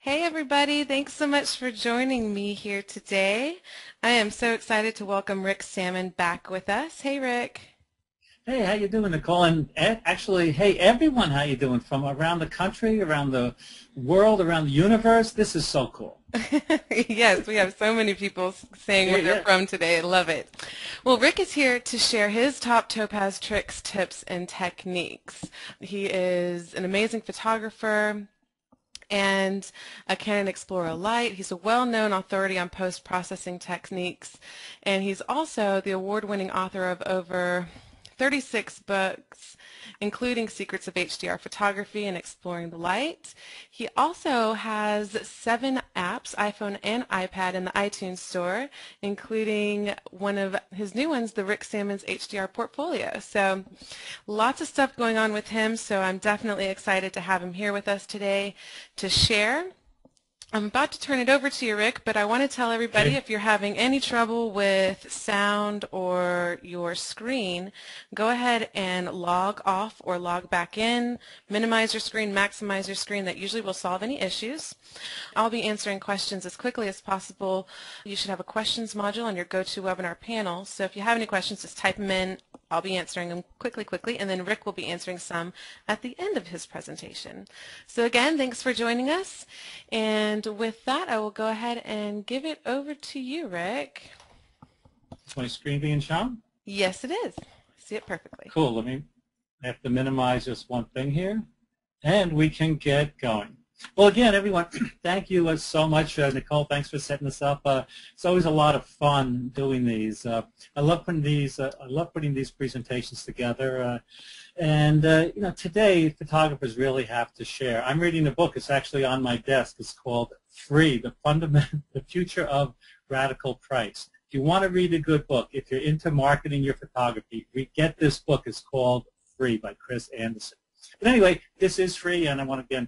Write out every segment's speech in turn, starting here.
Hey everybody, thanks so much for joining me here today. I am so excited to welcome Rick Sammon back with us. Hey Rick. Hey, how you doing, Nicole? And actually, hey, everyone, how you doing? From around the country, around the world, around the universe. This is so cool. Yes, we have so many people saying Yeah, where they're yeah. from today. I love it. Well, Rick is here to share his top Topaz tricks, tips, and techniques. He is an amazing photographer and a Canon Explorer Lite. He's a well-known authority on post-processing techniques, and he's also the award-winning author of over 36 books, including Secrets of HDR Photography and Exploring the Light. He also has 7 apps, iPhone and iPad, in the iTunes Store, including one of his new ones, the Rick Sammon's HDR Portfolio. So lots of stuff going on with him, so I'm definitely excited to have him here with us today to share. I'm about to turn it over to you, Rick, but I want to tell everybody Okay. if you're having any trouble with sound or your screen, go ahead and log off or log back in, minimize your screen, maximize your screen. That usually will solve any issues. I'll be answering questions as quickly as possible. You should have a questions module on your GoToWebinar panel, so if you have any questions, just type them in. I'll be answering them quickly, and then Rick will be answering some at the end of his presentation. So again, thanks for joining us. And with that, I will go ahead and give it over to you, Rick. Is my screen being shown? Yes, it is. I see it perfectly. Cool. I have to minimize just one thing here, and we can get going. Well, again, everyone, thank you so much, Nicole. Thanks for setting this up. It's always a lot of fun doing these. I love putting these presentations together. Today photographers really have to share. I'm reading a book. It's actually on my desk. It's called Free: The Future of Radical Price. If you want to read a good book, if you're into marketing your photography, get this book. It's called Free by Chris Anderson. But anyway, this is free, and I want to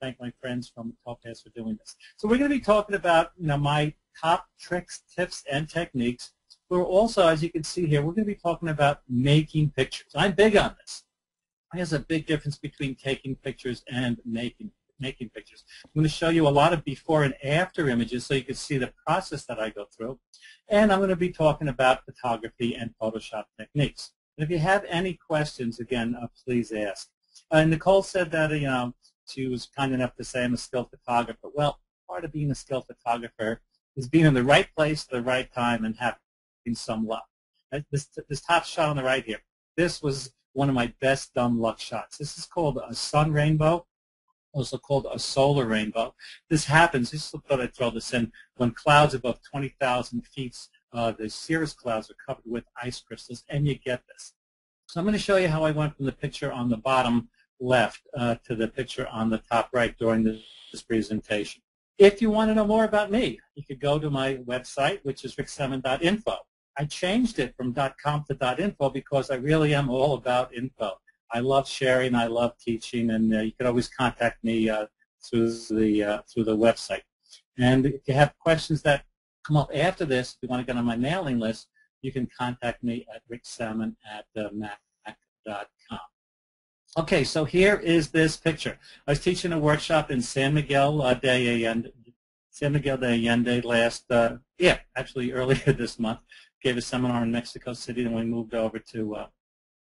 thank my friends from Topaz for doing this. So we're going to be talking about my top tricks, tips, and techniques. We're also, as you can see here, we're going to be talking about making pictures. I'm big on this. There's a big difference between taking pictures and making pictures. I'm going to show you a lot of before and after images so you can see the process that I go through. And I'm going to be talking about photography and Photoshop techniques. And if you have any questions, again, please ask. Nicole said that, she was kind enough to say I'm a skilled photographer. Well, part of being a skilled photographer is being in the right place at the right time and having some luck. This top shot on the right here, this was one of my best dumb luck shots. This is called a sun rainbow, also called a solar rainbow. This happens, just thought I'd throw this in, when clouds above 20,000 feet, the cirrus clouds are covered with ice crystals, and you get this. So I'm going to show you how I went from the picture on the bottom left to the picture on the top right during this presentation. If you want to know more about me, you could go to my website, which is ricksammon.info. I changed it from .com to .info because I really am all about info. I love sharing, I love teaching, and you can always contact me through the website. And if you have questions that come up after this, if you want to get on my mailing list, you can contact me at ricksammon@mac.com. Okay, so here is this picture. I was teaching a workshop in San Miguel de Allende last, actually earlier this month. Gave a seminar in Mexico City, then we moved over to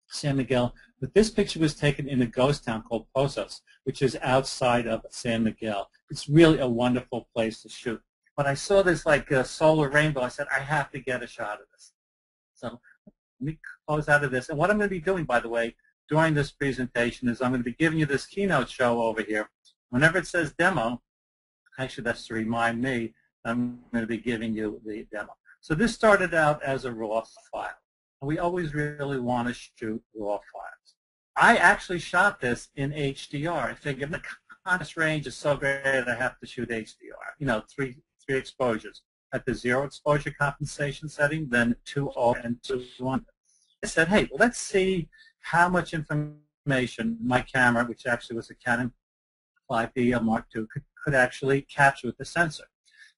San Miguel. But this picture was taken in a ghost town called Pozos, which is outside of San Miguel. It's really a wonderful place to shoot. When I saw this solar rainbow, I said, I have to get a shot of this. So let me close out of this. And what I'm going to be doing, by the way, during this presentation is I'm going to be giving you this keynote show over here. Whenever it says demo, actually that's to remind me, I'm going to be giving you the demo. So this started out as a raw file. We always really want to shoot raw files. I actually shot this in HDR. I figured the contrast range is so great I have to shoot HDR. Three exposures. At the 0 exposure compensation setting, then 2.0 and 2.1. I said, hey, well, let's see how much information my camera, which actually was a Canon 5D Mark II, could actually capture with the sensor.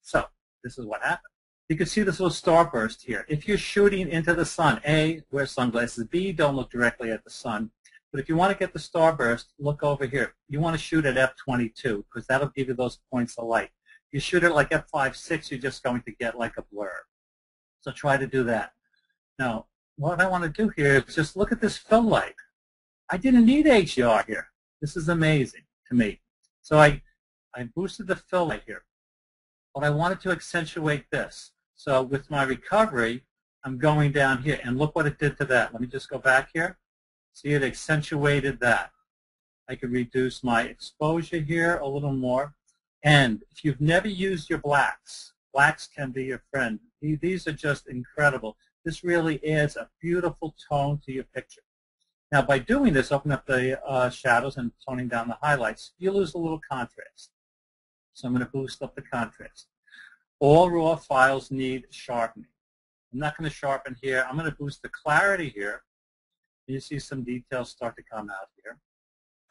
So this is what happened. You can see this little starburst here. If you're shooting into the sun, A, wear sunglasses. B, don't look directly at the sun. But if you want to get the starburst, look over here. You want to shoot at f22 because that'll give you those points of light. If you shoot at like f5.6, you're just going to get like a blur. So try to do that. Now, what I want to do here is just look at this fill light. I didn't need HDR here. This is amazing to me. So I boosted the fill light here. But I wanted to accentuate this. So with my recovery, I'm going down here. And look what it did to that. Let me just go back here. See, it accentuated that. I could reduce my exposure here a little more. And if you've never used your blacks, blacks can be your friend. These are just incredible. This really adds a beautiful tone to your picture. Now, by doing this, open up the shadows and toning down the highlights, you lose a little contrast. So I'm going to boost up the contrast. All raw files need sharpening. I'm not going to sharpen here. I'm going to boost the clarity here. You see some details start to come out here.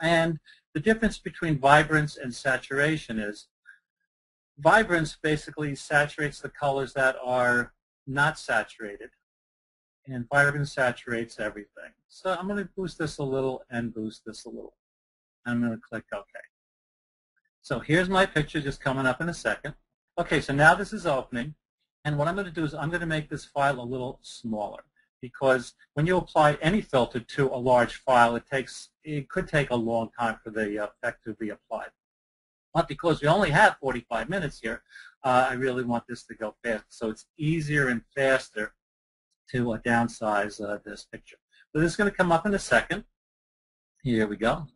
And the difference between vibrance and saturation is vibrance basically saturates the colors that are not saturated, and vibrance saturates everything. So I'm going to boost this a little and boost this a little. I'm going to click OK. So here's my picture just coming up in a second. Okay, so now this is opening, and what I'm going to do is I'm going to make this file a little smaller, because when you apply any filter to a large file, it could take a long time for the effect to be applied. But because we only have 45 minutes here, I really want this to go fast, so it's easier and faster to downsize this picture. So this is going to come up in a second. Here we go.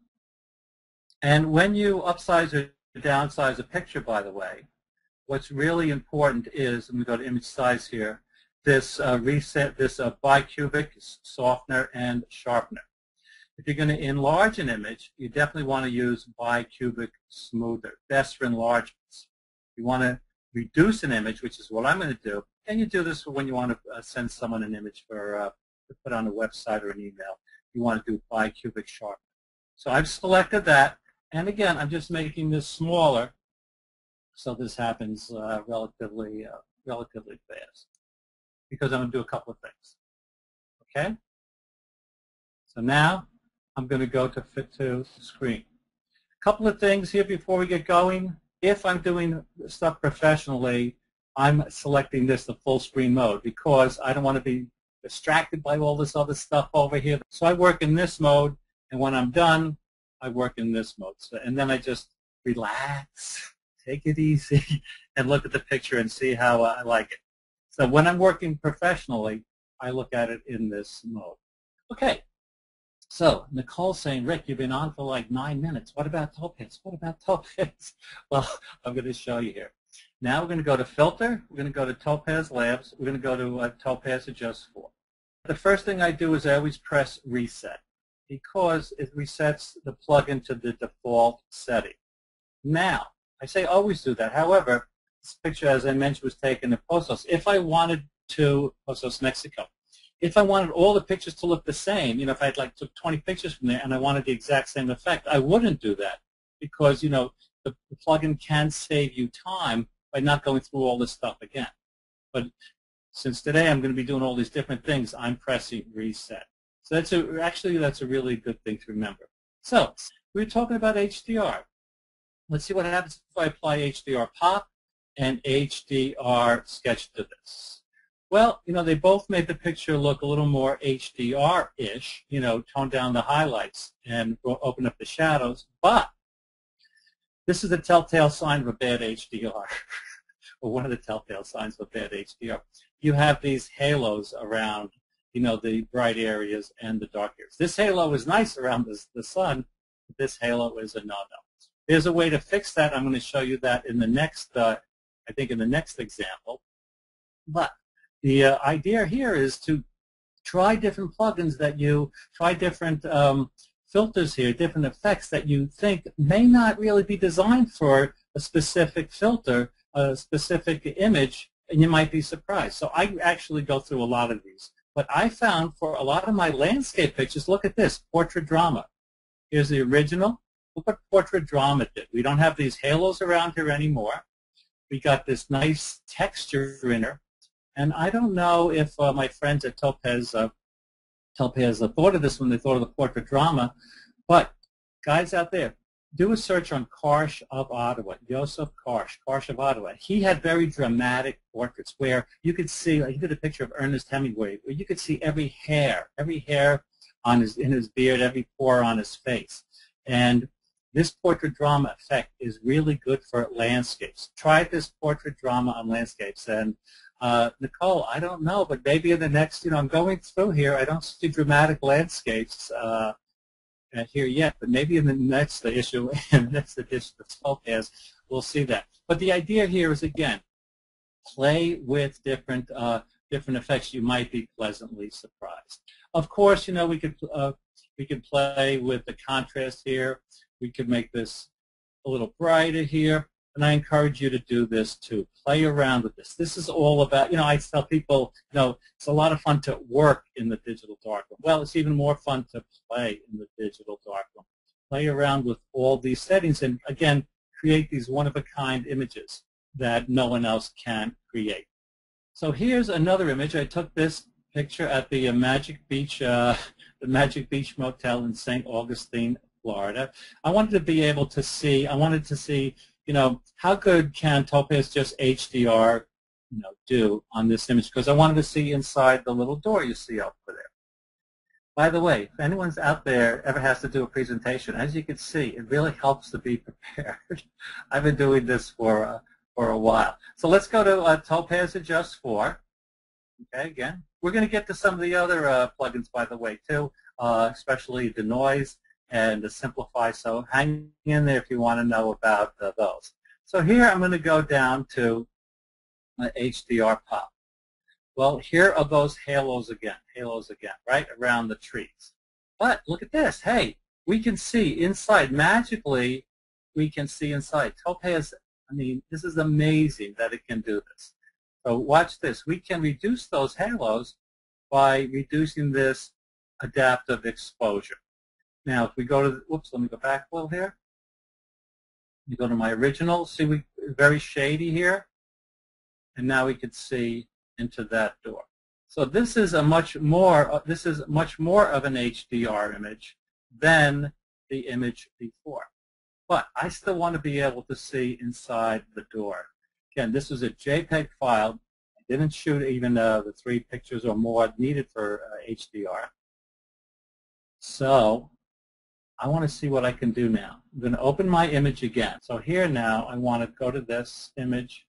And when you upsize or downsize a picture, by the way, what's really important is, let me go to image size here, this bicubic softener and sharpener. If you're going to enlarge an image, you definitely want to use bicubic smoother, best for enlargements. You want to reduce an image, which is what I'm going to do, and you do this when you want to send someone an image to put on a website or an email. You want to do bicubic sharpener. So I've selected that, and again, I'm just making this smaller, so this happens relatively fast, because I'm going to do a couple of things. Okay? So now I'm going to go to fit to screen. A couple of things here before we get going. If I'm doing stuff professionally, I'm selecting this, the full screen mode, because I don't want to be distracted by all this other stuff over here. So I work in this mode, and when I'm done, I work in this mode. So, and then I just relax, take it easy, and look at the picture and see how I like it. So when I'm working professionally, I look at it in this mode. Okay. So Nicole's saying, Rick, you've been on for like 9 minutes. What about Topaz? What about Topaz? Well, I'm going to show you here. Now we're going to go to Filter. We're going to go to Topaz Labs. We're going to go to Topaz Adjust For. The first thing I do is I always press Reset, because it resets the plugin to the default setting. Now, I say always do that. However, this picture, as I mentioned, was taken in Pozos. If I wanted to, Pozos, Mexico, if I wanted all the pictures to look the same, if I took 20 pictures from there and I wanted the exact same effect, I wouldn't do that, because, the plugin can save you time by not going through all this stuff again. But since today I'm going to be doing all these different things, I'm pressing Reset. So that's a really good thing to remember. So we were talking about HDR. Let's see what happens if I apply HDR Pop and HDR Sketch to this. Well, they both made the picture look a little more HDR-ish, tone down the highlights and open up the shadows, but this is a telltale sign of a bad HDR, or one of the telltale signs of a bad HDR. You have these halos around, the bright areas and the dark areas. This halo is nice around the sun, but this halo is a no-no. There's a way to fix that. I'm going to show you that in the next, I think in the next example. But the idea here is to try different plugins try different filters here, different effects that you think may not really be designed for a specific filter, a specific image, and you might be surprised. So I actually go through a lot of these. But I found for a lot of my landscape pictures, look at this, Portrait Drama. Here's the original. Look what Portrait Drama did. We don't have these halos around here anymore. We got this nice texture in her. And I don't know if my friends at Topaz Topaz thought of this when they thought of the portrait drama. But guys out there, do a search on Karsh of Ottawa, Joseph Karsh of Ottawa. He had very dramatic portraits where you could see, like he did a picture of Ernest Hemingway, where you could see every hair on in his beard, every pore on his face. And this portrait drama effect is really good for landscapes. Try this portrait drama on landscapes. And Nicole, I don't know, but maybe in the next, I'm going through here, I don't see dramatic landscapes here yet, but maybe in the next issue, in the next edition of Topaz, we'll see that. But the idea here is, again, play with different effects. You might be pleasantly surprised. Of course, we could play with the contrast here. We could make this a little brighter here, and I encourage you to do this too. Play around with this. This is all about, I tell people, it's a lot of fun to work in the digital darkroom. Well, it's even more fun to play in the digital darkroom. Play around with all these settings and, again, create these one-of-a-kind images that no one else can create. So here's another image. I took this picture at the Magic Beach Motel in St. Augustine, Florida. I wanted to be able to see, how good can Topaz just HDR, do on this image, because I wanted to see inside the little door you see over there. By the way, if anyone's out there ever has to do a presentation, as you can see, it really helps to be prepared. I've been doing this for a while. So let's go to Topaz Adjust 4. Okay, again, we're going to get to some of the other plugins, by the way, too, especially the noise and the Simplify, so hang in there if you want to know about those. So here I'm going to go down to HDR Pop. Well, here are those halos again, right around the trees. But look at this. Hey, we can see inside. Magically, we can see inside. Topaz, this is amazing that it can do this. So watch this. We can reduce those halos by reducing this adaptive exposure. Now, if we go to, whoops, let me go back a little here. You go to my original, see very shady here, and now we can see into that door. So this is much more of an HDR image than the image before. But I still want to be able to see inside the door. Again, this is a JPEG file. I didn't shoot even the 3 pictures or more needed for HDR. So I want to see what I can do now. I'm going to open my image again. So here now I want to go to this image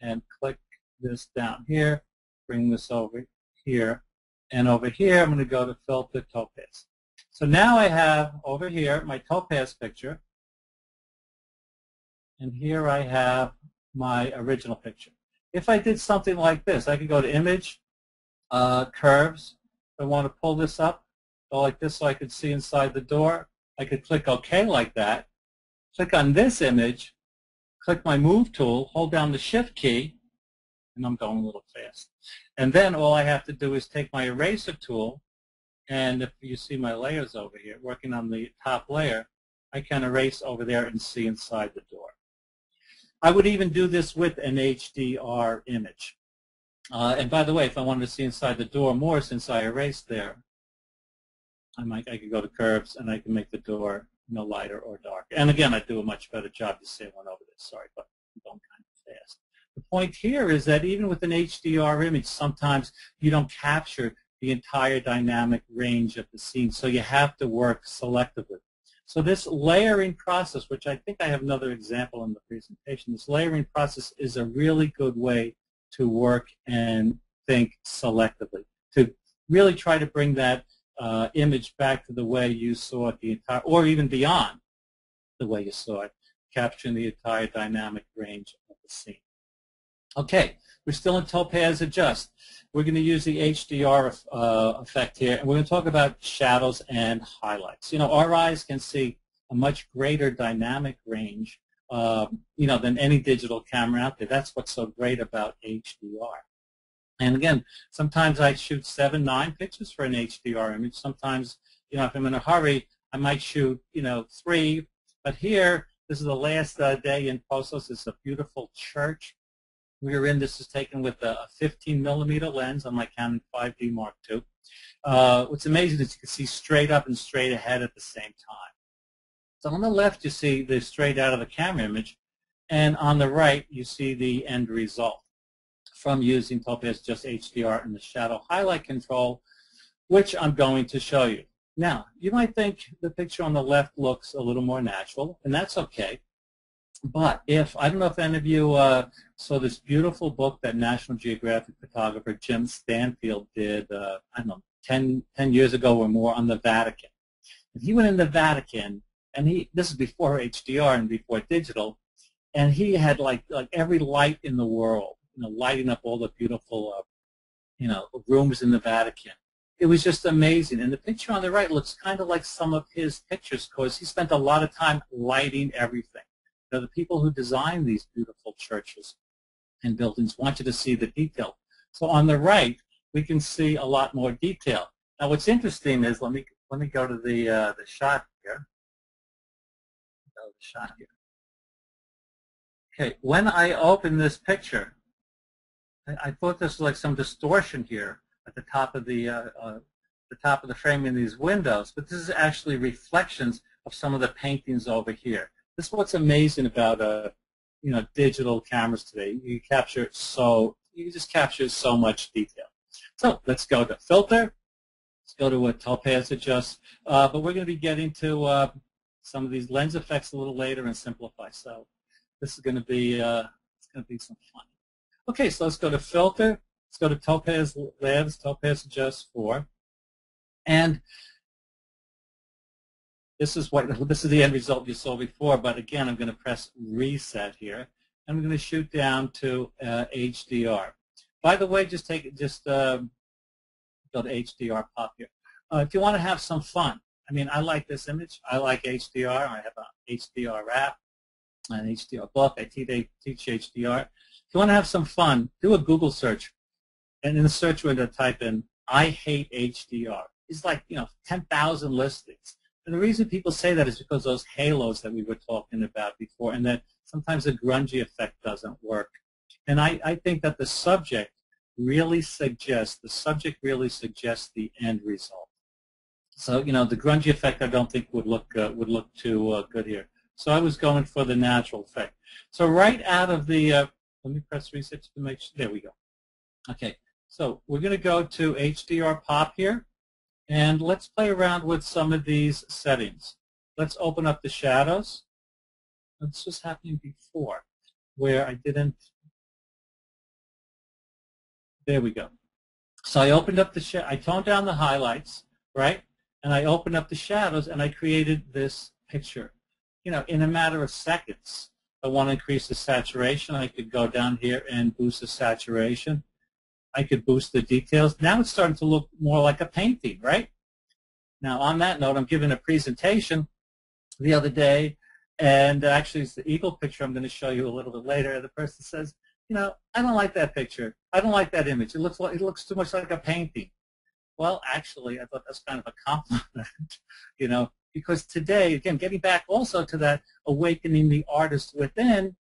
and click this down here, bring this over here, and over here I'm going to go to Filter Topaz. So now I have over here my Topaz picture, and here I have my original picture. If I did something like this, I could go to Image, Curves. If I want to pull this up, go like this so I could see inside the door. I could click OK like that, click on this image, click my Move tool, hold down the Shift key, and I'm going a little fast. And then all I have to do is take my Eraser tool, and if you see my layers over here, working on the top layer, I can erase over there and see inside the door. I would even do this with an HDR image. And by the way, if I wanted to see inside the door more, since I erased there, I could go to Curves and I can make the door lighter or darker. And again, I do a much better job. You see one over there. Sorry, but I'm going kind of fast. The point here is that even with an HDR image, sometimes you don't capture the entire dynamic range of the scene, so you have to work selectively. So this layering process, which I think I have another example in the presentation, this layering process is a really good way to work and think selectively, to really try to bring that image back to the way you saw it the entire, or even beyond the way you saw it, capturing the entire dynamic range of the scene. Okay, we're still in Topaz Adjust. We're going to use the HDR effect here, and we're going to talk about shadows and highlights. Our eyes can see a much greater dynamic range, than any digital camera out there. That's what's so great about HDR. And again, sometimes I shoot 7, 9 pictures for an HDR image. Sometimes, if I'm in a hurry, I might shoot, 3. But here, this is the last day in Posos. It's a beautiful church. This is taken with a 15mm lens on my Canon 5D Mark II. What's amazing is you can see straight up and straight ahead at the same time. So on the left, you see the straight out of the camera image, and on the right, you see the end result from using Topaz Just HDR and the shadow highlight control, which I'm going to show you. Now, you might think the picture on the left looks a little more natural, and that's okay. But I don't know if any of you saw this beautiful book that National Geographic photographer Jim Stanfield did, I don't know, 10 years ago or more on the Vatican. And he went in the Vatican, and this is before HDR and before digital, and he had like every light in the world, lighting up all the beautiful, rooms in the Vatican. It was just amazing. And the picture on the right looks kind of like some of his pictures because he spent a lot of time lighting everything. The people who design these beautiful churches and buildings want you to see the detail. So on the right, we can see a lot more detail. Now, what's interesting is, let me go to the shot here. Okay, when I open this picture, I thought this was like some distortion here at the top of the frame in these windows, but this is actually reflections of some of the paintings over here. This is what's amazing about digital cameras today. You just capture so much detail. So let's go to filter. Let's go to a Topaz Adjust. But we're going to be getting to some of these lens effects a little later and simplify. So this is going to be some fun. Okay, so let's go to filter. Let's go to Topaz Labs, Topaz Adjust 4, and this is the end result you saw before. But again, I'm going to press reset here. I'm going to shoot down to HDR. By the way, go to HDR pop here. If you want to have some fun, I like this image. I like HDR. I have an HDR app, an HDR book. I teach HDR. If you want to have some fun, do a Google search, and in the search window type in "I hate HDR." It's like 10,000 listings. And the reason people say that is because those halos that we were talking about before, and that sometimes the grungy effect doesn't work. And I think that the subject really suggests the end result. So the grungy effect I don't think would look too good here. So I was going for the natural effect. So right out of the let me press reset to make sure. There we go. Okay. So we're going to go to HDR pop here. And let's play around with some of these settings. Let's open up the shadows. This was happening before, where I didn't. There we go. So I opened up I toned down the highlights, right? And I opened up the shadows, and I created this picture. In a matter of seconds. I want to increase the saturation. I could go down here and boost the saturation. I could boost the details. Now it's starting to look more like a painting, right? Now, on that note, I'm giving a presentation the other day, and actually it's the eagle picture I'm going to show you a little bit later. The person says, I don't like that picture. I don't like that image. It looks too much like a painting. Well, actually, I thought that's kind of a compliment, because today, again, getting back also to that awakening the artist within,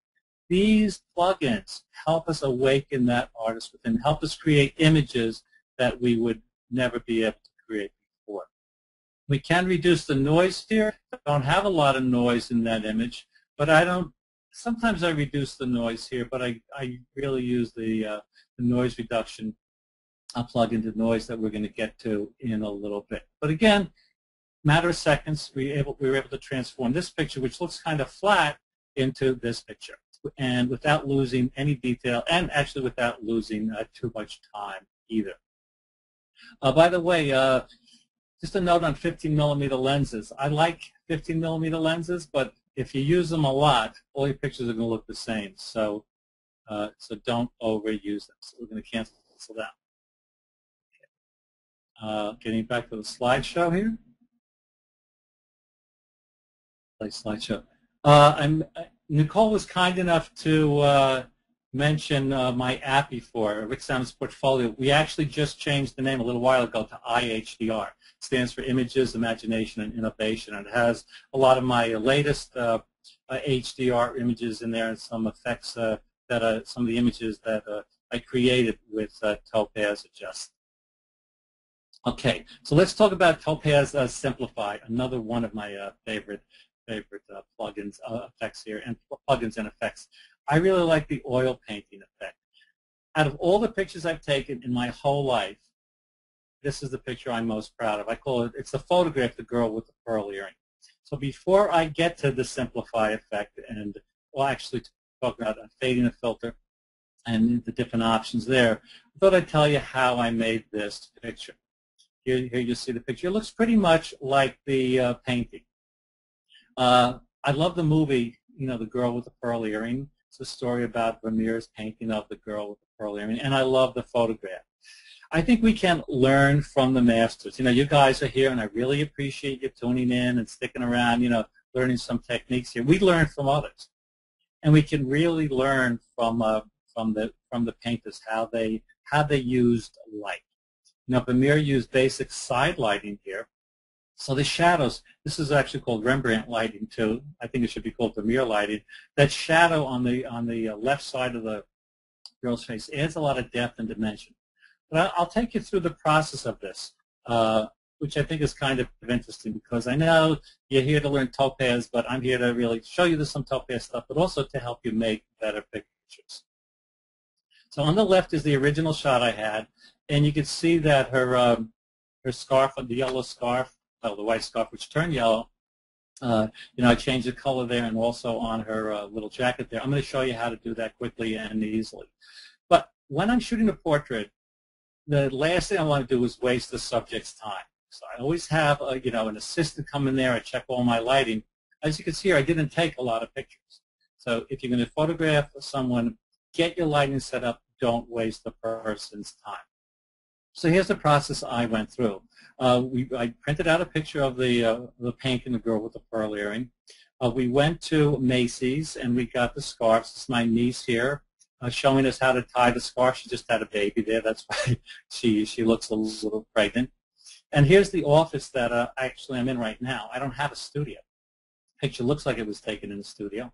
these plugins help us awaken that artist within, help us create images that we would never be able to create before. We can reduce the noise here. I don't have a lot of noise in that image, but sometimes I reduce the noise here, but I really use the noise reduction plug-in to noise that we're going to get to in a little bit. But again, matter of seconds, we were able to transform this picture, which looks kind of flat, into this picture, and without losing any detail, and actually without losing too much time either. By the way, just a note on 15mm lenses. I like 15mm lenses, but if you use them a lot, all your pictures are going to look the same. So, don't overuse them. So we're going to cancel that. Getting back to the slideshow here. Play slideshow. Nicole was kind enough to mention my app before, Rick Sammon's portfolio. We actually just changed the name a little while ago to IHDR. It stands for Images, Imagination, and Innovation. And it has a lot of my latest HDR images in there and some effects that some of the images that I created with Topaz Adjust. Okay, so let's talk about Topaz Simplify, another one of my favorite plugins, effects here, and plugins and effects. I really like the oil painting effect. Out of all the pictures I've taken in my whole life, this is the picture I'm most proud of. I call it, it's the photograph, the girl with the pearl earring. So before I get to the Simplify effect, and we'll actually talk about fading the filter and the different options there, I thought I'd tell you how I made this picture. Here you see the picture. It looks pretty much like the painting. I love the movie, The Girl with the Pearl Earring. It's a story about Vermeer's painting of the girl with the pearl earring, and I love the photograph. I think we can learn from the masters. You guys are here, and I really appreciate you tuning in and sticking around, learning some techniques here. We learn from others, and we can really learn from the painters how they used light. Vermeer used basic side lighting here. So the shadows, this is actually called Rembrandt lighting too. I think it should be called Vermeer lighting. That shadow on the left side of the girl's face adds a lot of depth and dimension. But I'll take you through the process of this, which I think is kind of interesting, because I know you're here to learn Topaz, but I'm here to really show you some Topaz stuff, but also to help you make better pictures. So on the left is the original shot I had, and you can see that her scarf, the yellow scarf, the white scarf, which turned yellow, I changed the color there, and also on her little jacket there. I'm going to show you how to do that quickly and easily. But when I'm shooting a portrait, the last thing I want to do is waste the subject's time. So I always have an assistant come in there and check all my lighting. As you can see here, I didn't take a lot of pictures. So if you're going to photograph someone, get your lighting set up. Don't waste the person's time. So here's the process I went through. I printed out a picture of the painting, the girl with the pearl earring. We went to Macy's and we got the scarves. This is my niece here showing us how to tie the scarf. She just had a baby there. That's why she looks a little pregnant. And here's the office that actually I'm in right now. I don't have a studio. The picture looks like it was taken in the studio.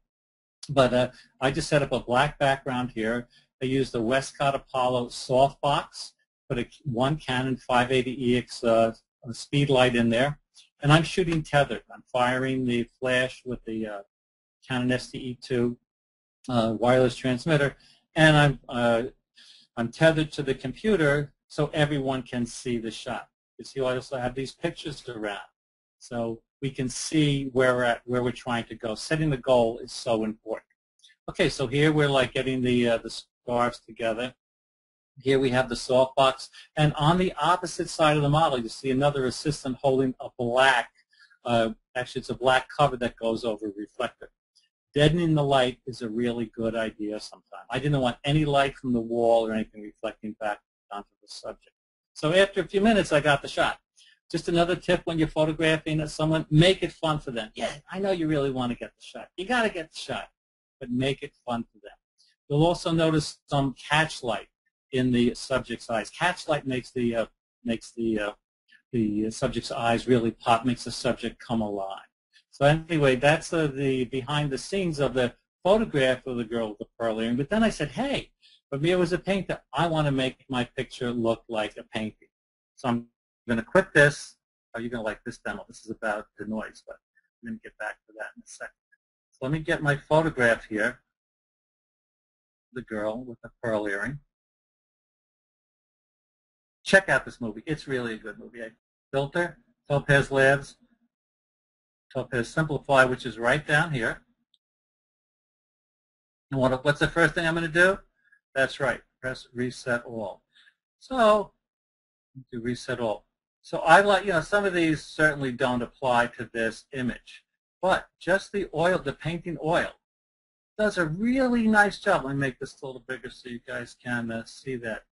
But I just set up a black background here. I used the Westcott Apollo softbox. Put one Canon 580EX speed light in there, and I'm shooting tethered. I'm firing the flash with the Canon STE2 wireless transmitter, and I'm tethered to the computer so everyone can see the shot. You see, I also have these pictures around, so we can see where we're at, where we're trying to go. Setting the goal is so important. Okay, so here we're getting the scarves together. Here we have the softbox, and on the opposite side of the model, you see another assistant holding a black, actually it's a black cover that goes over a reflector. Deadening the light is a really good idea sometimes. I didn't want any light from the wall or anything reflecting back onto the subject. So after a few minutes, I got the shot. Just another tip when you're photographing someone, make it fun for them. Yeah, I know you really want to get the shot. You got to get the shot, but make it fun for them. You'll also notice some catch light in the subject's eyes. Catch light makes the subject's eyes really pop, makes the subject come alive. So anyway, that's the behind the scenes of the photograph of the girl with the pearl earring. But then I said, hey, Vermeer was a painter. I want to make my picture look like a painting. So I'm going to quit this. Oh, you're going to like this demo. This is about the noise, but I'm going to get back to that in a second. So let me get my photograph here. The girl with the pearl earring. Check out this movie. It's really a good movie. Filter, Topaz Labs, Topaz Simplify, which is right down here. And what's the first thing I'm going to do? That's right. Press Reset All. So, do Reset All. So I like, some of these certainly don't apply to this image, but just the oil, the painting oil, does a really nice job. Let me make this a little bigger so you guys can see that.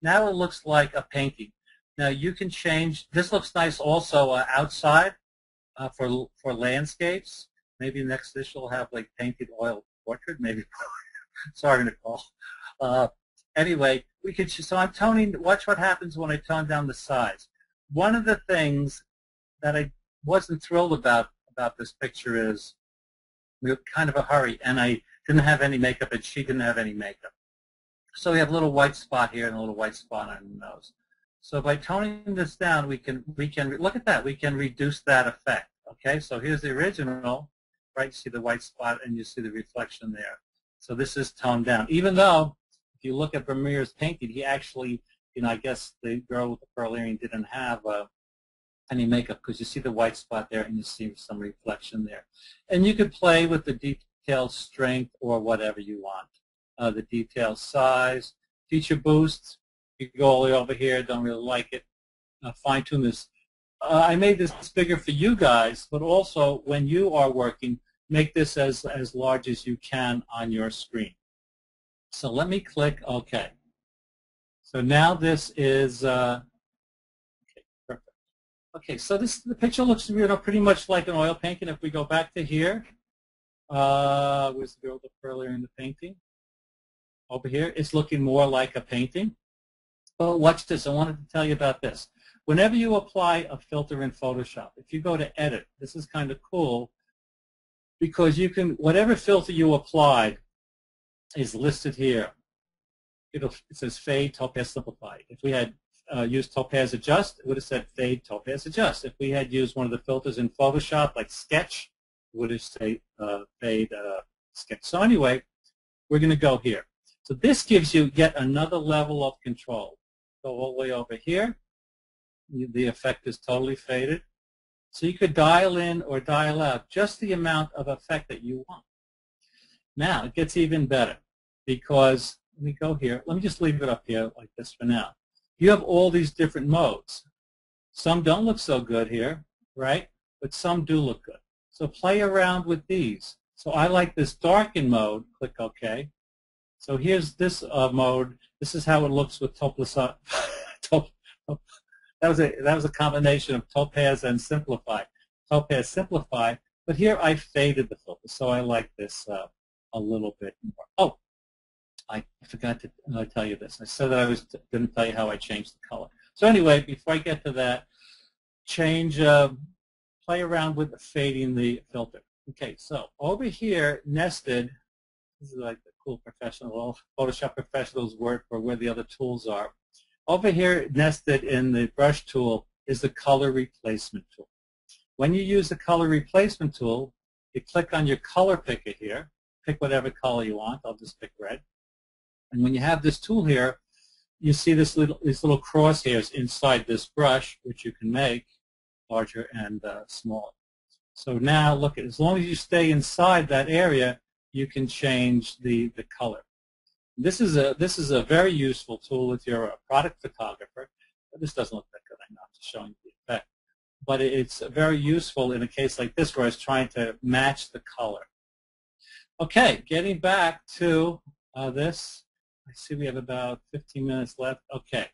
Now it looks like a painting. Now you can change. This looks nice also outside for landscapes. Maybe next dish will have like painted oil portrait. Maybe. Sorry, Nicole. Anyway, we could. So I'm toning. Watch what happens when I tone down the size. One of the things that I wasn't thrilled about this picture is we were kind of a hurry, and I didn't have any makeup, and she didn't have any makeup. So we have a little white spot here and a little white spot on the nose. So by toning this down, we can look at that. We can reduce that effect. Okay, so here's the original, right? You see the white spot and you see the reflection there. So this is toned down. Even though, if you look at Vermeer's painting, he actually, I guess the girl with the pearl earring didn't have any makeup, because you see the white spot there and you see some reflection there. And you could play with the detail strength or whatever you want. The detail size, feature boost, you can go all the way over here, don't really like it. Fine tune this. I made this bigger for you guys, but also when you are working, make this as large as you can on your screen. So let me click OK. So now this is, okay, perfect. Okay, so the picture looks pretty much like an oil painting. If we go back to here, where's the girl with the pearl earring in the painting? Over here, it's looking more like a painting. But watch this. I wanted to tell you about this. Whenever you apply a filter in Photoshop, if you go to Edit, this is kind of cool because you can, whatever filter you applied is listed here. It says Fade, Topaz Simplify. If we had used Topaz Adjust, it would have said Fade, Topaz Adjust. If we had used one of the filters in Photoshop, like Sketch, it would have said Fade, Sketch. So anyway, we're going to go here. So this gives you yet another level of control. Go all the way over here. The effect is totally faded. So you could dial in or dial out just the amount of effect that you want. Now, it gets even better because, let me go here. Let me just leave it up here like this for now. You have all these different modes. Some don't look so good here, right? But some do look good. So play around with these. So I like this darken mode. Click OK. So here's this mode. This is how it looks with Topaz. That was a combination of Topaz and Simplify. Topaz Simplify. But here I faded the filter, so I like this a little bit more. Oh, I forgot to tell you this. I said that I was going to tell you how I changed the color. So anyway, before I get to that, play around with fading the filter. Okay, so over here, nested. This is like the cool professional, Photoshop professionals word for where the other tools are. Over here, nested in the brush tool, is the color replacement tool. When you use the color replacement tool, you click on your color picker here, pick whatever color you want. I'll just pick red. And when you have this tool here, you see these little crosshairs inside this brush, which you can make larger and smaller. So now, look, as long as you stay inside that area, you can change the color. This is a very useful tool if you're a product photographer. This doesn't look that good, I know, I'm just showing you the effect. But it's very useful in a case like this where I was trying to match the color. Okay, getting back to this. I see we have about 15 minutes left. Okay.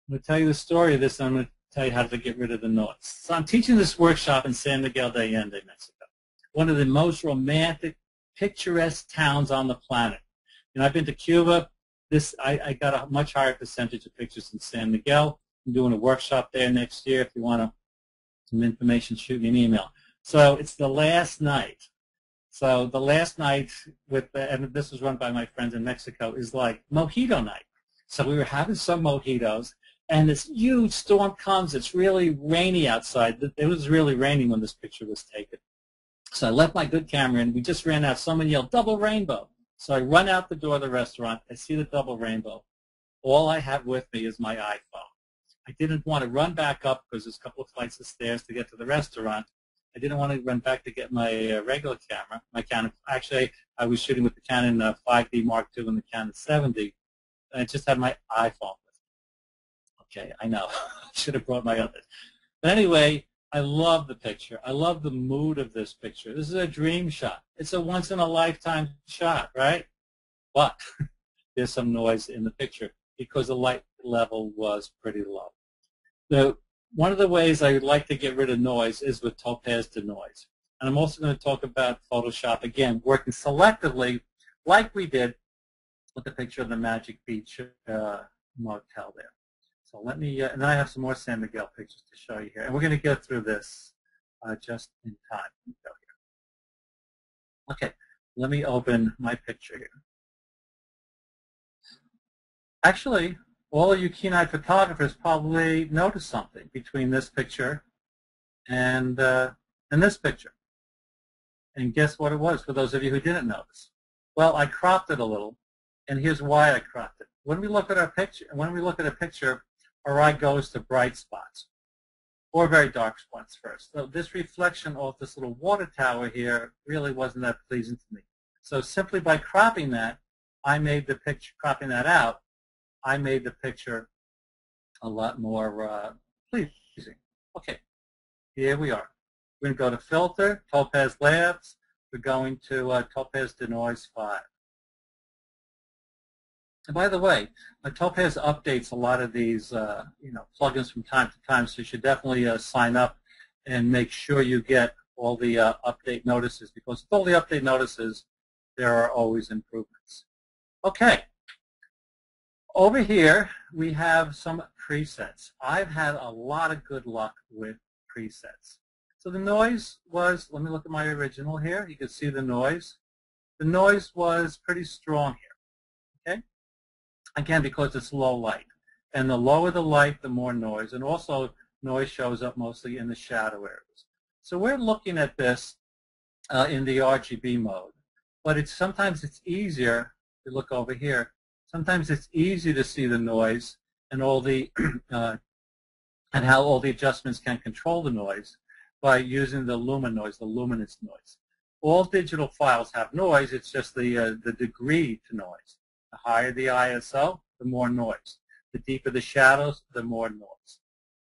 I'm going to tell you the story of this, and I'm going to tell you how to get rid of the noise. So I'm teaching this workshop in San Miguel de Allende, Mexico, one of the most romantic, picturesque towns on the planet. I've been to Cuba. I got a much higher percentage of pictures in San Miguel. I'm doing a workshop there next year. If you want some information, shoot me an email. So it's the last night. So the last night, and this was run by my friends in Mexico, is like mojito night. So we were having some mojitos, and this huge storm comes. It's really rainy outside. It was really raining when this picture was taken. So I left my good camera in. We just ran out. Someone yelled, "Double rainbow." So I run out the door of the restaurant. I see the double rainbow. All I have with me is my iPhone. I didn't want to run back up because there's a couple of flights of stairs to get to the restaurant. I didn't want to run back to get my regular camera. My Canon. Actually, I was shooting with the Canon 5D Mark II and the Canon 70, and I just had my iPhone with me. Okay, I know. Should have brought my others. But anyway, I love the picture. I love the mood of this picture. This is a dream shot. It's a once-in-a-lifetime shot, right? But there's some noise in the picture because the light level was pretty low. One of the ways I would like to get rid of noise is with Topaz Denoise. And I'm also going to talk about Photoshop, again, working selectively like we did with the picture of the Magic Beach motel there. So let me, and then I have some more San Miguel pictures to show you here. And we're going to go through this just in time. Let me go here. Okay, let me open my picture here. Actually, all of you keen-eyed photographers probably noticed something between this picture and this picture. And guess what it was, for those of you who didn't notice? Well, I cropped it a little, and here's why I cropped it. When we look at our picture, our eye goes to bright spots or very dark spots first. So this reflection off this little water tower here really wasn't that pleasing to me. So simply by cropping that, cropping that out, I made the picture a lot more pleasing. Okay, here we are. We're going to go to Filter, Topaz Labs. We're going to Topaz Denoise 5. And by the way, Topaz updates a lot of these plugins from time to time, so you should definitely sign up and make sure you get all the update notices, because with all the update notices, there are always improvements. Okay. Over here, we have some presets. I've had a lot of good luck with presets. So the noise was, let me look at my original here. You can see the noise. The noise was pretty strong here, okay? Again, because it's low light. And the lower the light, the more noise. And also, noise shows up mostly in the shadow areas. So we're looking at this in the RGB mode. But sometimes it's easier, if you look over here, sometimes it's easy to see the noise and all the and how all the adjustments can control the noise by using the luminance noise. All digital files have noise. It's just the degree to noise. The higher the ISO, the more noise. The deeper the shadows, the more noise.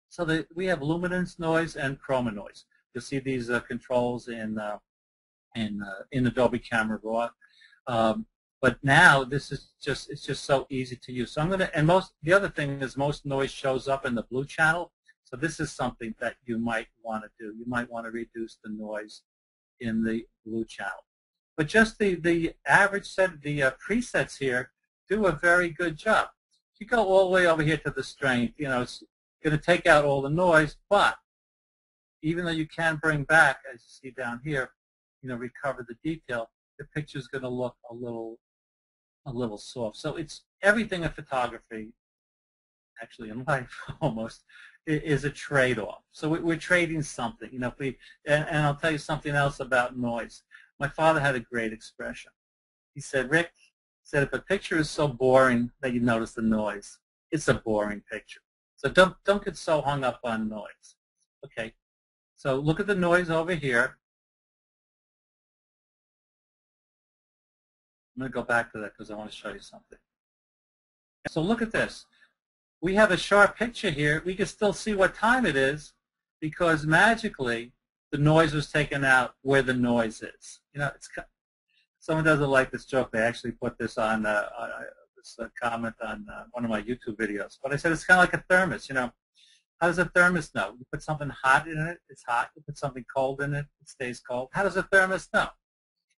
So we have luminance noise and chroma noise. You'll see these controls in Adobe Camera Raw. But now this is it's just so easy to use. So I'm going to, and the other thing is most noise shows up in the blue channel. So this is something that you might want to do. You might want to reduce the noise in the blue channel. But just the average set, the presets here do a very good job. If you go all the way over here to the strength, it's going to take out all the noise, but even though you can bring back, as you see down here, recover the detail, the picture is going to look a little soft. So it's everything in photography, actually in life almost, is a trade-off. So we're trading something. And I'll tell you something else about noise. My father had a great expression. He said, Rick, if a picture is so boring that you notice the noise, it's a boring picture. So don't get so hung up on noise. Okay, so look at the noise over here. I'm going to go back to that because I want to show you something. So look at this. We have a sharp picture here. We can still see what time it is because magically the noise was taken out where the noise is. Someone doesn't like this joke. They actually put this on this comment on one of my YouTube videos. But I said it's kind of like a thermos. How does a thermos know? You put something hot in it, it's hot. You put something cold in it, it stays cold. How does a thermos know?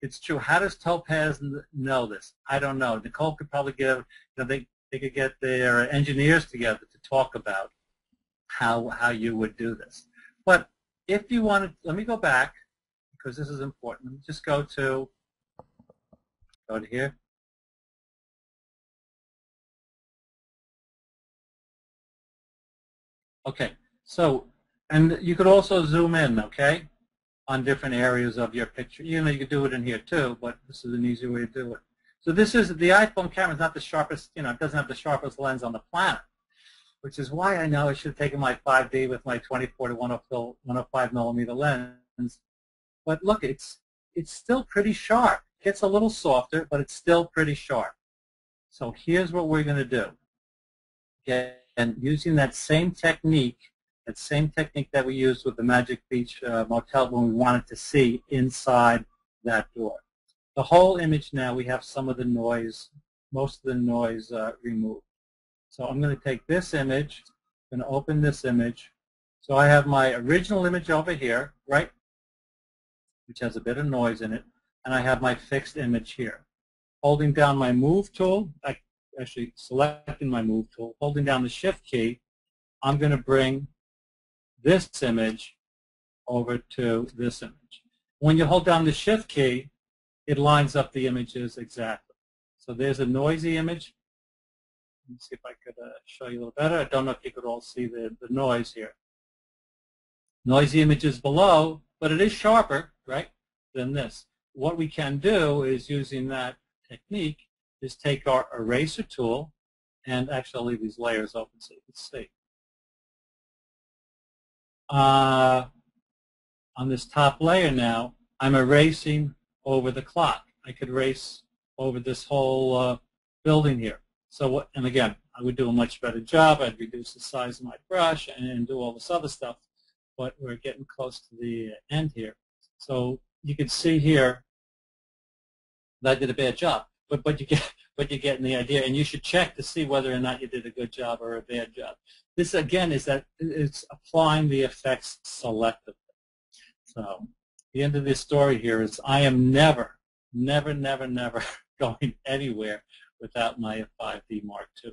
It's true. How does Topaz know this? I don't know. Nicole could probably give, they could get their engineers together to talk about how you would do this. But if you want to, let me go back because this is important. Let me just go to here. Okay. So, and you could also zoom in, okay, on different areas of your picture. You could do it in here too, but this is an easy way to do it. So this is, the iPhone camera is not the sharpest, it doesn't have the sharpest lens on the planet, which is why I know I should have taken my 5D with my 24 to 105 millimeter lens. But look, it's still pretty sharp. It gets a little softer, but it's still pretty sharp. So here's what we're going to do. Okay, and using that same technique that we used with the Magic Beach Motel when we wanted to see inside that door. The whole image now, we have some of the noise, most of the noise removed. So I'm going to take this image, I'm going to open this image. So I have my original image over here, right, which has a bit of noise in it, and I have my fixed image here. Holding down my Move tool, actually selecting my Move tool, holding down the Shift key, I'm going to bring this image over to this image. When you hold down the Shift key, it lines up the images exactly. So there's a noisy image. Let me see if I could show you a little better. I don't know if you could all see the noise here. Noisy images below, but it is sharper, right, than this. What we can do is, using that technique, is take our eraser tool, and actually I'll leave these layers open so you can see. On this top layer now, I'm erasing over the clock. I could erase over this whole building here. So, and again, I would do a much better job. I'd reduce the size of my brush and do all this other stuff. But we're getting close to the end here. So you can see here that I did a bad job. But you're getting the idea, and you should check to see whether or not you did a good job or a bad job. This again is that it's applying the effects selectively. So the end of this story here is I am never going anywhere without my 5D Mark II.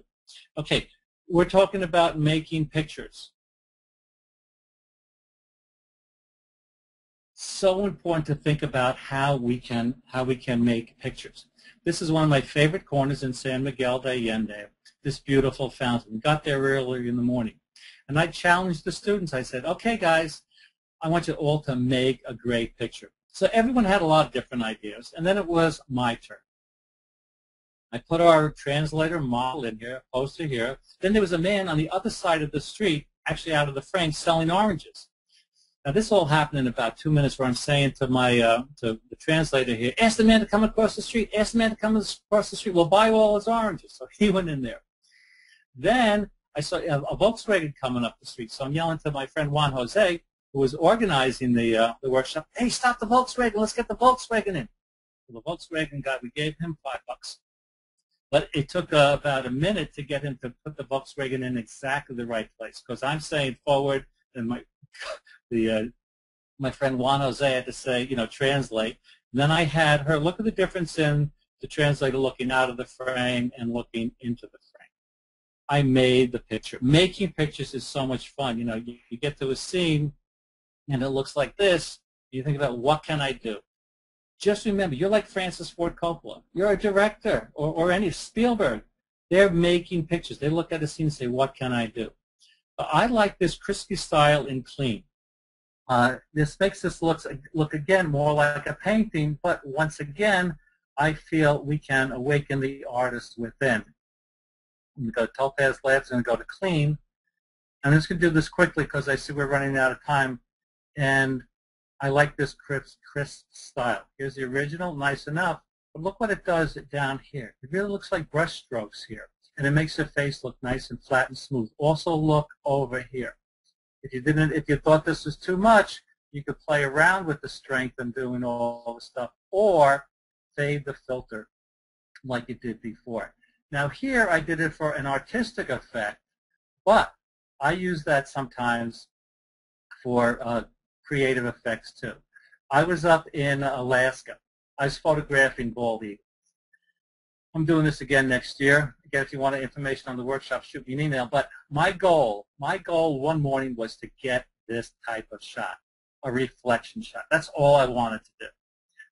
Okay, we're talking about making pictures. So important to think about how we can make pictures. This is one of my favorite corners in San Miguel de Allende, this beautiful fountain. We got there early in the morning. And I challenged the students. I said, okay, guys, I want you all to make a great picture. So everyone had a lot of different ideas. And then it was my turn. I put our translator model in here, poster here. Then there was a man on the other side of the street, actually out of the frame, selling oranges. Now this all happened in about 2 minutes, where I'm saying to my to the translator here, ask the man to come across the street, ask the man to come across the street, we'll buy all his oranges. So he went in there. Then I saw a Volkswagen coming up the street, so I'm yelling to my friend Juan Jose, who was organizing the workshop, hey, stop the Volkswagen, let's get the Volkswagen in. So the Volkswagen guy, we gave him $5. But it took about a minute to get him to put the Volkswagen in exactly the right place, because I'm saying forward, and my friend Juan Jose had to say, translate. And then I had her look at the difference in the translator looking out of the frame and looking into the frame. I made the picture. Making pictures is so much fun. You get to a scene, and it looks like this. You think about, what can I do? Just remember, you're like Francis Ford Coppola. You're a director, or any Spielberg. They're making pictures. They look at a scene and say, what can I do? But I like this crispy style in clean. This makes this look again more like a painting, but once again, I feel we can awaken the artist within. I'm going to go to Topaz Labs and go to clean. I'm just going to do this quickly because I see we're running out of time. And I like this crisp style. Here's the original, nice enough. But look what it does down here. It really looks like brush strokes here. And it makes the face look nice and flat and smooth. Also look over here. If you thought this was too much, you could play around with the strength and doing all the stuff, or fade the filter like you did before. Now here I did it for an artistic effect, but I use that sometimes for creative effects too. I was up in Alaska. I was photographing bald eagles. I'm doing this again next year. Again, if you want information on the workshop, shoot me an email. But my goal one morning was to get this type of shot, a reflection shot. That's all I wanted to do.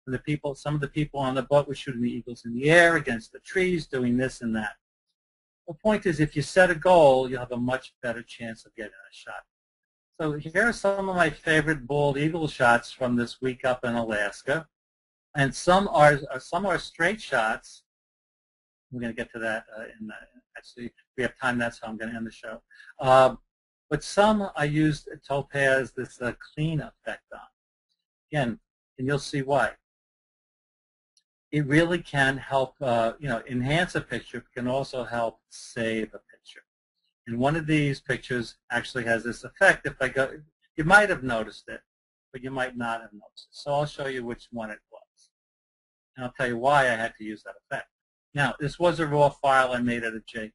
And some of the people on the boat were shooting the eagles in the air against the trees, doing this and that. The point is, if you set a goal, you'll have a much better chance of getting a shot. So here are some of my favorite bald eagle shots from this week up in Alaska, and some are straight shots. We're going to get to that actually, if we have time, that's how I'm going to end the show. But some I used Topaz, this clean effect on. Again, and you'll see why. It really can help, enhance a picture. It can also help save a picture. And one of these pictures actually has this effect. If I go, you might have noticed it, but you might not have noticed it. So I'll show you which one it was. And I'll tell you why I had to use that effect. Now, this was a raw file I made at a JPEG.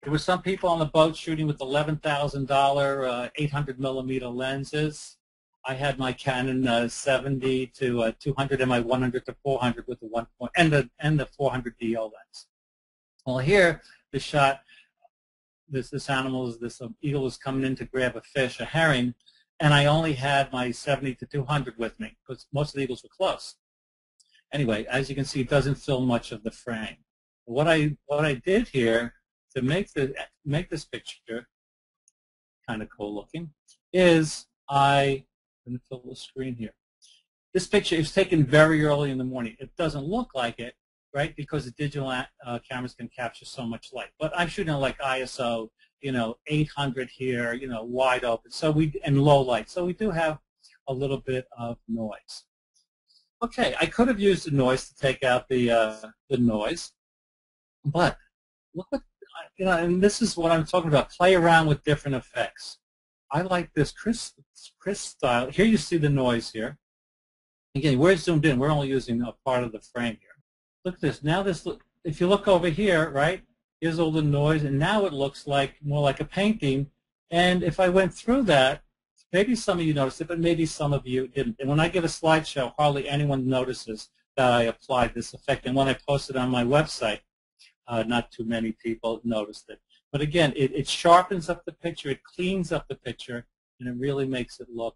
There were some people on the boat shooting with $11,000 800 millimeter lenses. I had my Canon 70 to 200 and my 100 to 400 with the 1 point and the 400 DO lens. Well, here the shot, this eagle is coming in to grab a fish, a herring, and I only had my 70 to 200 with me because most of the eagles were close. Anyway, as you can see, it doesn't fill much of the frame. What I did here to make this picture kind of cool looking is I'm going to fill the screen here. This picture is taken very early in the morning. It doesn't look like it, right, because the digital cameras can capture so much light. But I'm shooting like ISO, 800 here, wide open, and low light. So we do have a little bit of noise. Okay, I could have used the noise to take out the noise, but look what, and this is what I'm talking about. Play around with different effects. I like this crisp style. Here you see the noise here. Again, we're zoomed in. We're only using a part of the frame here. Look at this. Now if you look over here, right, here's all the noise, and now it looks like more like a painting. And if I went through that, maybe some of you noticed it, but maybe some of you didn't. And when I give a slideshow, hardly anyone notices that I applied this effect. And when I post it on my website, not too many people noticed it. But again, it sharpens up the picture, it cleans up the picture, and it really makes it look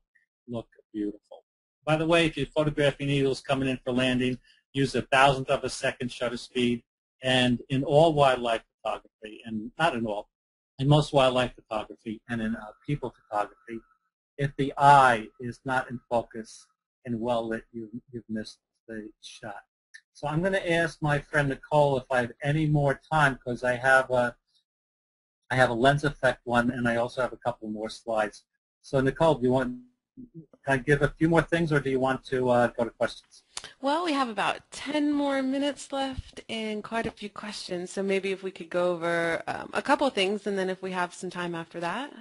beautiful. By the way, if you're photographing eagles coming in for landing, use 1,000th of a second shutter speed. And in all wildlife photography, and not in all, in most wildlife photography and in people photography, if the eye is not in focus and well lit, you've missed the shot. So I'm going to ask my friend Nicole if I have any more time, because I have a lens effect one, and I also have a couple more slides. So Nicole, can I give a few more things, or do you want to go to questions? Well, we have about 10 more minutes left and quite a few questions. So maybe if we could go over a couple of things, and then if we have some time after that.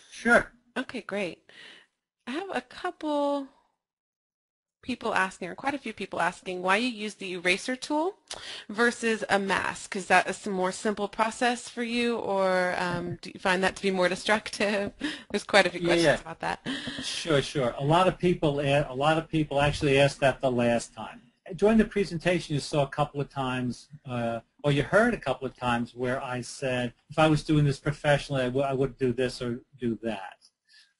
Sure. Okay, great. I have a couple people asking, or quite a few people asking, why you use the eraser tool versus a mask. Is that a more simple process for you, or do you find that to be more destructive? There's quite a few questions about that. Sure. A lot of people actually asked that the last time. During the presentation, you saw a couple of times, or you heard a couple of times where I said, if I was doing this professionally, I would do this or do that.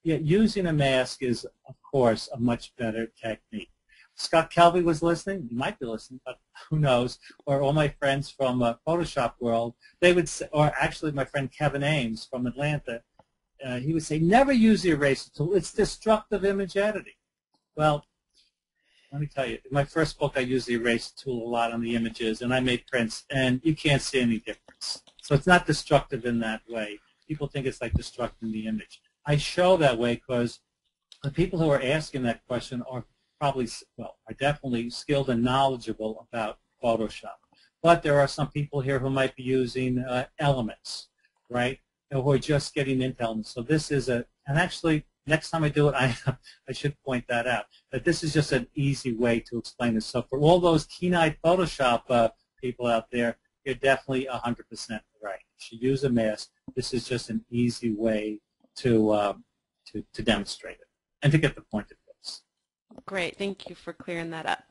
Yeah, using a mask is, of course, a much better technique. Scott Kelby was listening. He might be listening, but who knows? Or all my friends from Photoshop world, they would say, or actually my friend Kevin Ames from Atlanta, he would say, never use the eraser tool. It's destructive image editing. Well, let me tell you, in my first book, I used the eraser tool a lot on the images, and I made prints, and you can't see any difference. So it's not destructive in that way. People think it's like destructing the image. I show that way because the people who are asking that question are are definitely skilled and knowledgeable about Photoshop. But there are some people here who might be using elements, right, who are just getting into elements. So this is and actually, next time I do it, I should point that out, that this is just an easy way to explain this. So for all those keen-eyed Photoshop people out there, you're definitely 100% right. You should use a mask. This is just an easy way to demonstrate it and to get the point across. Great, thank you for clearing that up.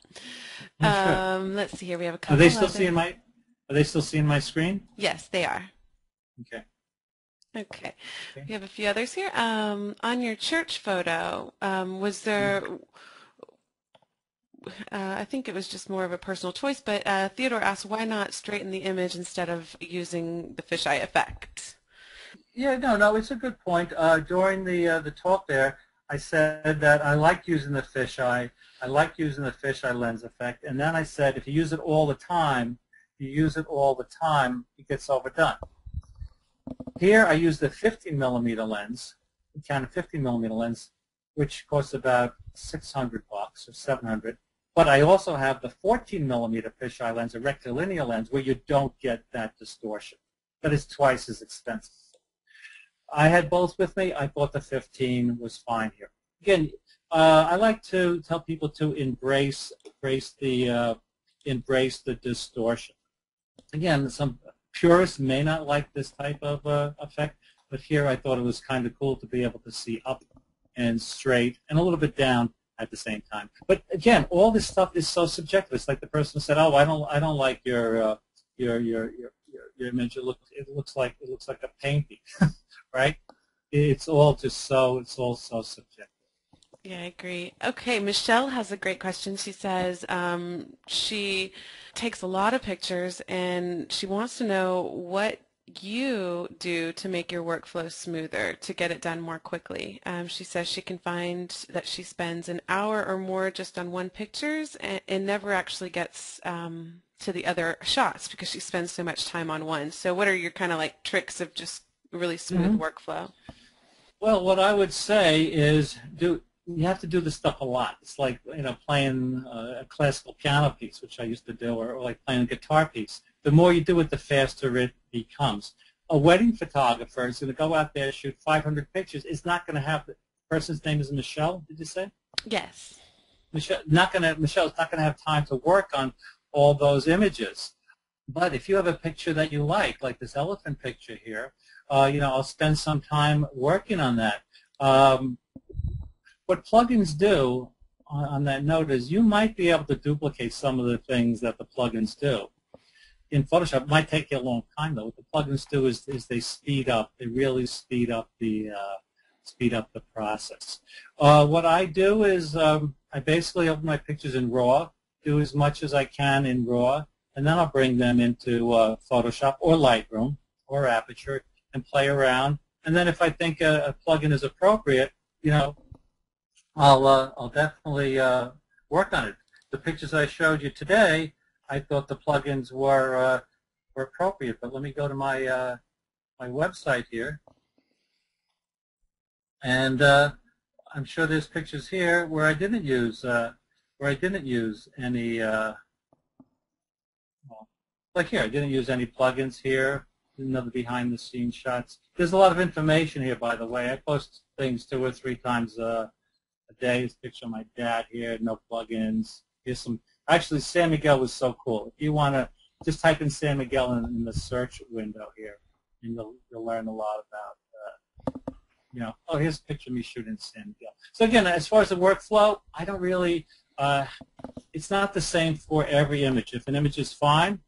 Sure. Let's see here. We have a couple. Are they still seeing my screen? Yes, they are. Okay. We have a few others here. On your church photo, was there? I think it was just more of a personal choice, but Theodore asked, why not straighten the image instead of using the fisheye effect? Yeah, no, it's a good point. During the talk there, I said that I like using the fisheye. I like using the fisheye lens effect. And then I said, if you use it all the time, it gets overdone. Here I use the 15mm lens, the Canon 15mm lens, which costs about $600 or $700. But I also have the 14mm fisheye lens, a rectilinear lens, where you don't get that distortion. But it's twice as expensive. I had both with me. I thought the 15 was fine here. Again, I like to tell people to embrace the distortion. Again, some purists may not like this type of effect, but here I thought it was kind of cool to be able to see up and straight and a little bit down at the same time. But again, all this stuff is so subjective. It's like the person who said, "Oh, I don't like your image. It looks like a painting." Right? It's all so subjective. Yeah, I agree. Okay, Michelle has a great question. She says she takes a lot of pictures and she wants to know what you do to make your workflow smoother, to get it done more quickly. She says she can find that she spends an hour or more just on one pictures and never actually gets to the other shots because she spends so much time on one. So what are your kind of like tricks of just really smooth workflow? Well, what I would say is you have to do this stuff a lot. It's like, playing a classical piano piece, which I used to do, or like playing a guitar piece. The more you do it, the faster it becomes. A wedding photographer is going to go out there, shoot 500 pictures. Is not going to have the person's name is Michelle. Did you say? Yes. Michelle's not going to have time to work on all those images. But if you have a picture that you like this elephant picture here, I'll spend some time working on that. What plugins do on that note is you might be able to duplicate some of the things that the plugins do. In Photoshop, it might take you a long time though. What the plugins do is they speed up. They really speed up the process. What I do is I basically open my pictures in RAW, do as much as I can in RAW, and then I'll bring them into Photoshop or Lightroom or Aperture and play around. And then if I think a plugin is appropriate, I'll definitely work on it. The pictures I showed you today, I thought the plugins were appropriate. But let me go to my my website here, and I'm sure there's pictures here where I didn't use any. Like here, I didn't use any plugins here. Another behind-the-scenes shots. There's a lot of information here, by the way. I post things 2 or 3 times a day. This picture of my dad here, no plugins. Here's some. Actually, San Miguel was so cool. If you want to just type in San Miguel in the search window here, and you'll learn a lot about. Oh, here's a picture of me shooting San Miguel. So again, as far as the workflow, I don't really. It's not the same for every image. If an image is fine,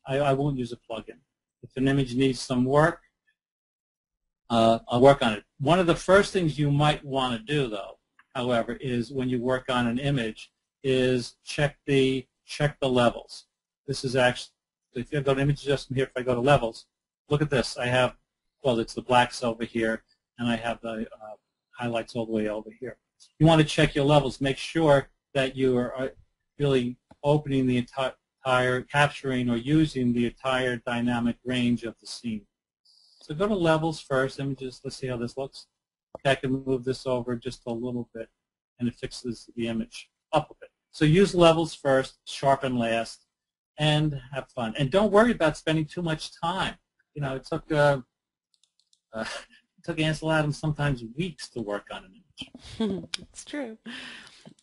I won't use a plugin. If an image needs some work, I'll work on it. One of the first things you might want to do, though, however, is when you work on an image, is check the levels. This is actually, if you go to image adjustment here, if I go to levels, look at this. I have, well, it's the blacks over here, and I have the highlights all the way over here. You want to check your levels. Make sure that you are really opening the entire capturing or using the entire dynamic range of the scene. So go to levels first. Images. Let's see how this looks. Okay, I can move this over just a little bit, and it fixes the image up a bit. So use levels first, sharpen last, and have fun. And don't worry about spending too much time. It took Ansel Adams sometimes weeks to work on an image. It's true.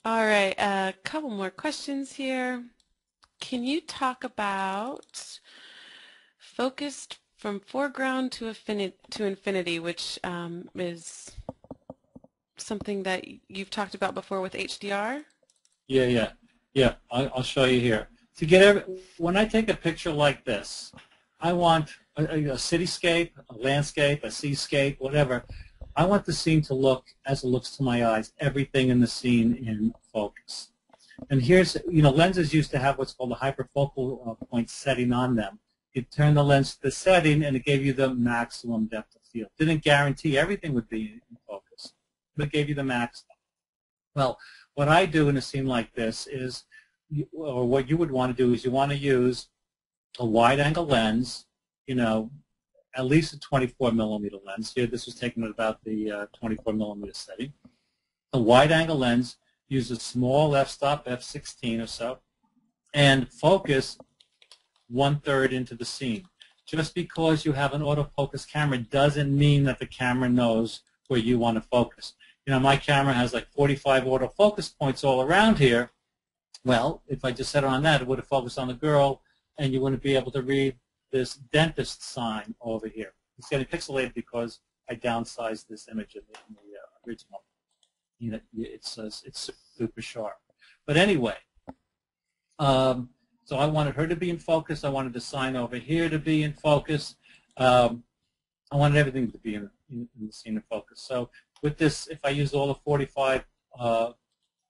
All right, a couple more questions here. Can you talk about focused from foreground to infinity, which is something that you've talked about before with HDR? Yeah. I'll show you here. When I take a picture like this, I want a cityscape, a landscape, a seascape, whatever. I want the scene to look as it looks to my eyes, everything in the scene in focus. And here's, lenses used to have what's called a hyperfocal point setting on them. You turn the lens to the setting, and it gave you the maximum depth of field. Didn't guarantee everything would be in focus, but it gave you the maximum. Well, what I do in a scene like this is, or what you would want to do is you want to use a wide-angle lens, at least a 24-millimeter lens. Here, this was taken at about the 24-millimeter setting. A wide-angle lens. Use a small f-stop, f16 or so, and focus 1/3 into the scene. Just because you have an autofocus camera doesn't mean that the camera knows where you want to focus. My camera has like 45 autofocus points all around here. Well, if I just set it on that, it would have focused on the girl, and you wouldn't be able to read this dentist sign over here. It's getting pixelated because I downsized this image in the original. It's super sharp. But anyway, so I wanted her to be in focus. I wanted the sign over here to be in focus. I wanted everything to be in the scene in focus. So with this, if I used all the 45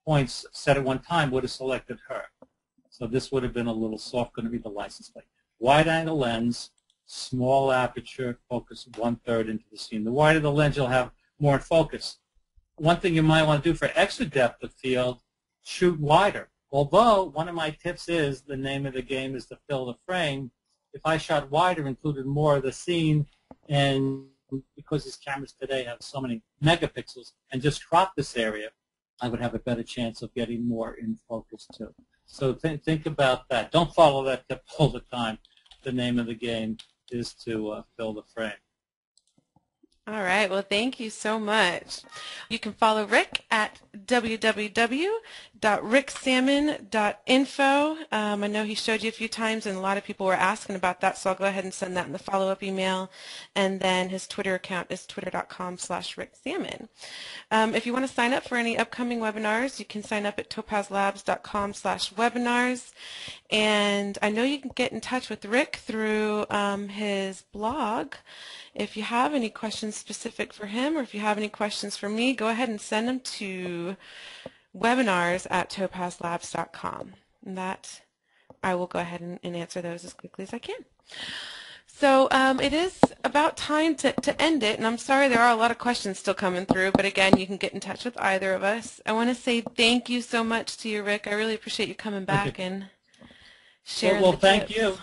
points set at one time, would have selected her. So this would have been a little soft, going to be the license plate. Wide-angle lens, small aperture, focus 1/3 into the scene. The wider the lens, you'll have more in focus. One thing you might want to do for extra depth of field, shoot wider. Although one of my tips is, the name of the game is to fill the frame. If I shot wider, included more of the scene, and because these cameras today have so many megapixels, and just crop this area, I would have a better chance of getting more in focus too. So think about that. Don't follow that tip all the time. The name of the game is to fill the frame. All right. Well, thank you so much. You can follow Rick at www.ricksammon.info. I know he showed you a few times, and a lot of people were asking about that, so I'll go ahead and send that in the follow-up email. And then his Twitter account is twitter.com/ricksammon. If you want to sign up for any upcoming webinars, you can sign up at topazlabs.com/webinars. And I know you can get in touch with Rick through his blog. If you have any questions specific for him, or if you have any questions for me, go ahead and send them to webinars@topazlabs.com. And that I will go ahead and answer those as quickly as I can. So it is about time to end it, and I'm sorry there are a lot of questions still coming through, but again, you can get in touch with either of us. I want to say thank you so much to you, Rick. I really appreciate you coming back and sharing the tips. Thank you.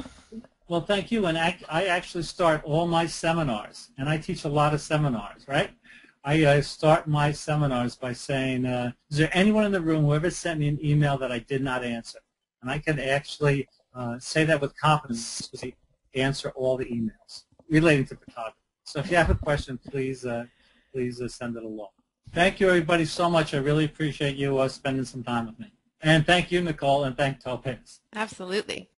Well, thank you. And I actually start all my seminars, and I teach a lot of seminars, right? I start my seminars by saying, is there anyone in the room who ever sent me an email that I did not answer? And I can actually say that with confidence because I answer all the emails relating to photography. So if you have a question, please send it along. Thank you, everybody, so much. I really appreciate you spending some time with me. And thank you, Nicole, and thank Topaz. Absolutely.